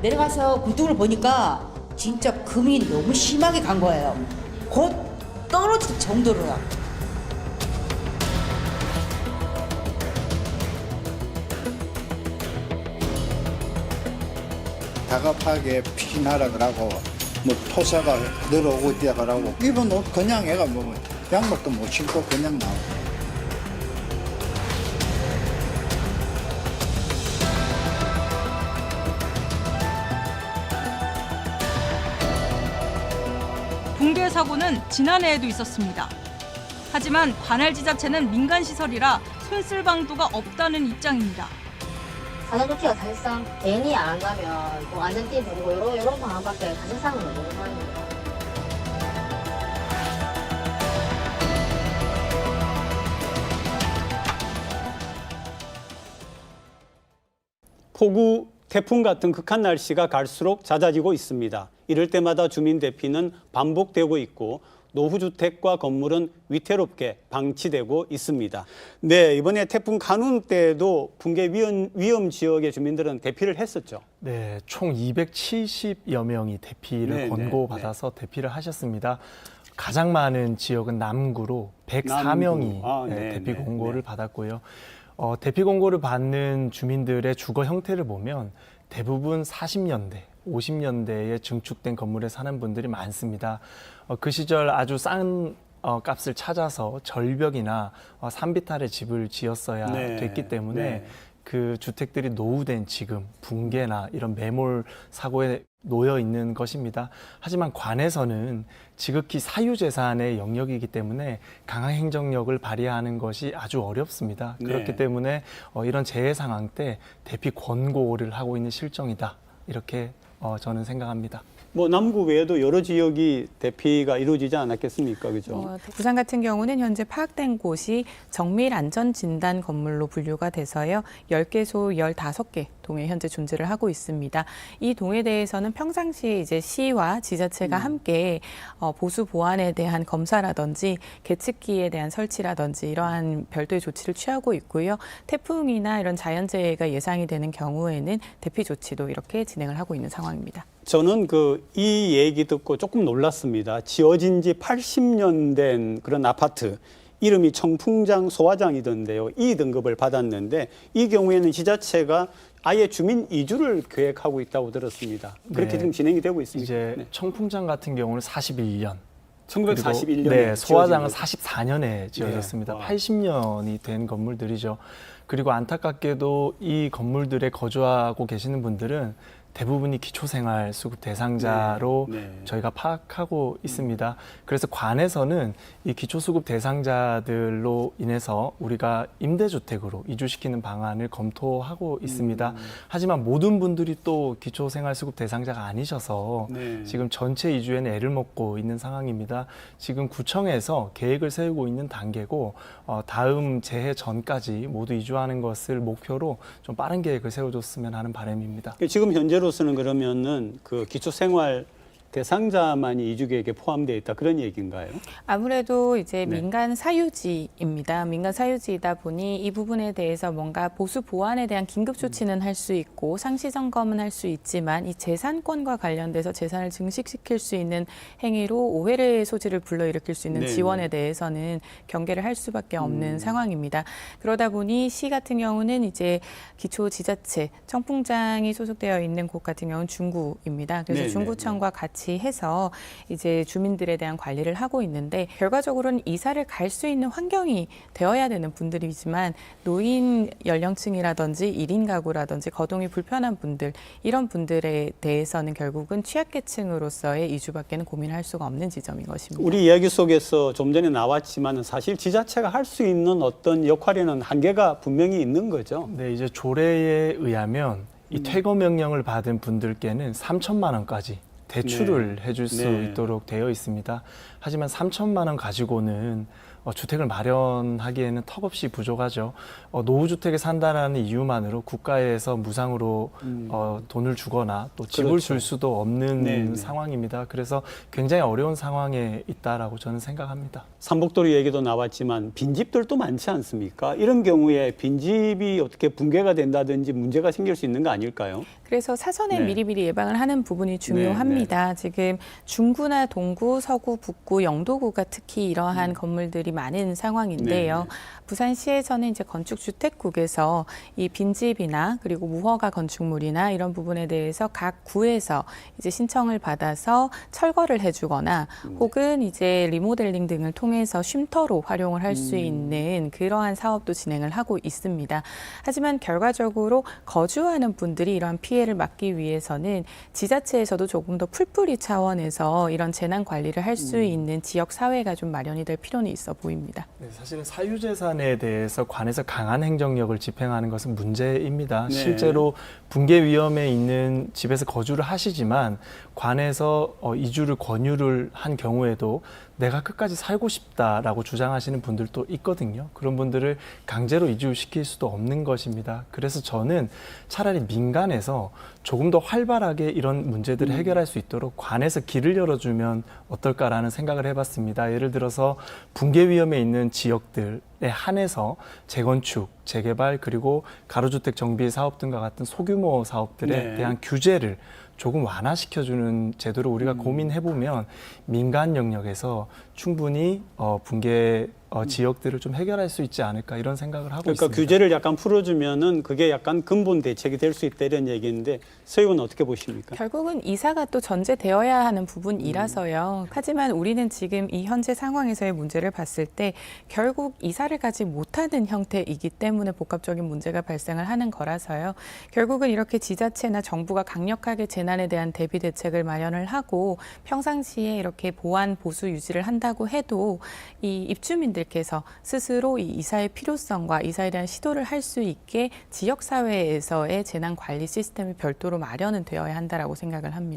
내려가서 굴뚝을 보니까 진짜 금이 너무 심하게 간 거예요. 곧 떨어질 정도로요. 다급하게 피나라 그러고 뭐 토사가 늘어오고 있다 그러고 입은 옷 그냥 애가 뭐 양말도 못 신고 그냥 나오고. 붕괴 사고는 지난해에도 있었습니다. 하지만 관할 지자체는 민간 시설이라 손쓸 방도가 없다는 입장입니다. 산업조치가 사실상 개인이 안 한다면 뭐 안전띠 두고 이런 방안밖에 사실상은 없는 상황입니다. 폭우, 태풍 같은 극한 날씨가 갈수록 잦아지고 있습니다. 이럴 때마다 주민 대피는 반복되고 있고 노후주택과 건물은 위태롭게 방치되고 있습니다. 네, 이번에 태풍 간운 때도 붕괴 위험 지역의 주민들은 대피를 했었죠. 네, 총 270여 명이 대피를 권고받아서 대피를 하셨습니다. 가장 많은 지역은 남구로 104명이 대피 공고를 받았고요. 대피 공고를 받는 주민들의 주거 형태를 보면 대부분 40년대, 50년대에 증축된 건물에 사는 분들이 많습니다. 그 시절 아주 싼 값을 찾아서 절벽이나 산비탈의 집을 지었어야 됐기 때문에 그 주택들이 노후된 지금 붕괴나 이런 매몰 사고에 놓여 있는 것입니다. 하지만 관에서는 지극히 사유재산의 영역이기 때문에 강한 행정력을 발휘하는 것이 아주 어렵습니다. 그렇기 때문에 이런 재해 상황 때 대피 권고를 하고 있는 실정이다. 이렇게 저는 생각합니다. 뭐 남구 외에도 여러 지역이 대피가 이루어지지 않았겠습니까? 그죠? 부산 같은 경우는 현재 파악된 곳이 정밀 안전 진단 건물로 분류가 돼서요. 10개소 15개 동에 현재 존재를 하고 있습니다. 이 동에 대해서는 평상시에 이제 시와 지자체가 함께 보수 보안에 대한 검사라든지 계측기에 대한 설치라든지 이러한 별도의 조치를 취하고 있고요. 태풍이나 이런 자연재해가 예상이 되는 경우에는 대피 조치도 이렇게 진행을 하고 있는 상황입니다. 저는 이 얘기 듣고 조금 놀랐습니다. 지어진 지 80년 된 그런 아파트, 이름이 청풍장 소화장이던데요. E 등급을 받았는데 이 경우에는 지자체가 아예 주민 이주를 계획하고 있다고 들었습니다. 그렇게 지금 진행이 되고 있습니다. 이제 청풍장 같은 경우는 41년. 1941년에 네, 소화장은 44년에 지어졌습니다. 80년이 된 건물들이죠. 그리고 안타깝게도 이 건물들에 거주하고 계시는 분들은 대부분이 기초생활수급 대상자로 저희가 파악하고 있습니다. 그래서 관에서는 이 기초수급 대상자들로 인해서 우리가 임대주택으로 이주시키는 방안을 검토하고 있습니다. 하지만 모든 분들이 또 기초생활수급 대상자가 아니셔서 지금 전체 이주에는 애를 먹고 있는 상황입니다. 지금 구청에서 계획을 세우고 있는 단계고 다음 재해 전까지 모두 이주하는 것을 목표로 좀 빠른 계획을 세워줬으면 하는 바람입니다. 지금 현재로서는 그러면은 그 기초생활 대상자만이 이주 계획에 포함되어 있다 그런 얘기인가요? 아무래도 이제 민간 사유지입니다. 민간 사유지이다 보니 이 부분에 대해서 뭔가 보수 보완에 대한 긴급 조치는 할 수 있고 상시 점검은 할 수 있지만 이 재산권과 관련돼서 재산을 증식시킬 수 있는 행위로 오해의 소지를 불러일으킬 수 있는 지원에 대해서는 경계를 할 수밖에 없는 상황입니다. 그러다 보니 시 같은 경우는 이제 기초지자체 청풍장이 소속되어 있는 곳 같은 경우는 중구입니다. 그래서 중구청과 같이 해서 이제 주민들에 대한 관리를 하고 있는데 결과적으로는 이사를 갈 수 있는 환경이 되어야 되는 분들이지만 노인 연령층이라든지 1인 가구라든지 거동이 불편한 분들 이런 분들에 대해서는 결국은 취약계층으로서의 이주밖에는 고민할 수가 없는 지점인 것입니다. 우리 이야기 속에서 좀 전에 나왔지만 사실 지자체가 할 수 있는 어떤 역할에는 한계가 분명히 있는 거죠. 네, 이제 조례에 의하면 이 퇴거 명령을 받은 분들께는 3천만 원까지 대출을 해줄 수 있도록 되어 있습니다. 하지만 3천만 원 가지고는 주택을 마련하기에는 턱없이 부족하죠. 노후주택에 산다는 이유만으로 국가에서 무상으로 돈을 주거나 또 집을 그렇죠. 줄 수도 없는 네네. 상황입니다. 그래서 굉장히 어려운 상황에 있다라고 저는 생각합니다. 삼복도리 얘기도 나왔지만 빈집들도 많지 않습니까? 이런 경우에 빈집이 어떻게 붕괴가 된다든지 문제가 생길 수 있는 거 아닐까요? 그래서 사전에 네. 미리미리 예방을 하는 부분이 중요합니다. 지금 중구나 동구, 서구, 북구, 영도구가 특히 이러한 건물들이 많은 상황인데요. 부산시에서는 이제 건축주택국에서 이 빈집이나 그리고 무허가 건축물이나 이런 부분에 대해서 각 구에서 이제 신청을 받아서 철거를 해주거나 혹은 이제 리모델링 등을 통해서 쉼터로 활용을 할 수 있는 그러한 사업도 진행을 하고 있습니다. 하지만 결과적으로 거주하는 분들이 이러한 피해를 막기 위해서는 지자체에서도 조금 더 풀뿌리 차원에서 이런 재난 관리를 할 수 있는 지역 사회가 좀 마련이 될 필요는 있어 보입니다. 네, 사실은 사유재산에 대해서 관에서 강한 행정력을 집행하는 것은 문제입니다. 네. 실제로 붕괴 위험에 있는 집에서 거주를 하시지만 관에서 이주를 권유를 한 경우에도 내가 끝까지 살고 싶다라고 주장하시는 분들도 있거든요. 그런 분들을 강제로 이주시킬 수도 없는 것입니다. 그래서 저는 차라리 민간에서 조금 더 활발하게 이런 문제들을 해결할 수 있도록 관에서 길을 열어주면 어떨까라는 생각을 해봤습니다. 예를 들어서 붕괴 위험에 있는 지역들에 한해서 재건축, 재개발 그리고 가로주택 정비 사업 등과 같은 소규모 사업들에 대한 규제를 조금 완화시켜주는 제도를 우리가 고민해보면 민간 영역에서 충분히 붕괴 지역들을 좀 해결할 수 있지 않을까 이런 생각을 하고 그러니까 있습니다. 규제를 약간 풀어주면은 그게 약간 근본 대책이 될 수 있다 이런 얘기인데 서희원 어떻게 보십니까? 결국은 이사가 또 전제되어야 하는 부분이라서요. 하지만 우리는 지금 이 현재 상황에서의 문제를 봤을 때 결국 이사를 가지 못하는 형태이기 때문에 복합적인 문제가 발생을 하는 거라서요. 결국은 이렇게 지자체나 정부가 강력하게 재난에 대한 대비 대책을 마련을 하고 평상시에 이렇게 보완 보수 유지를 한다고 해도 이 입주민들께서 스스로 이 이사의 필요성과 이사에 대한 시도를 할 수 있게 지역사회에서의 재난 관리 시스템이 별도로 마련은 되어야 한다라고 생각을 합니다.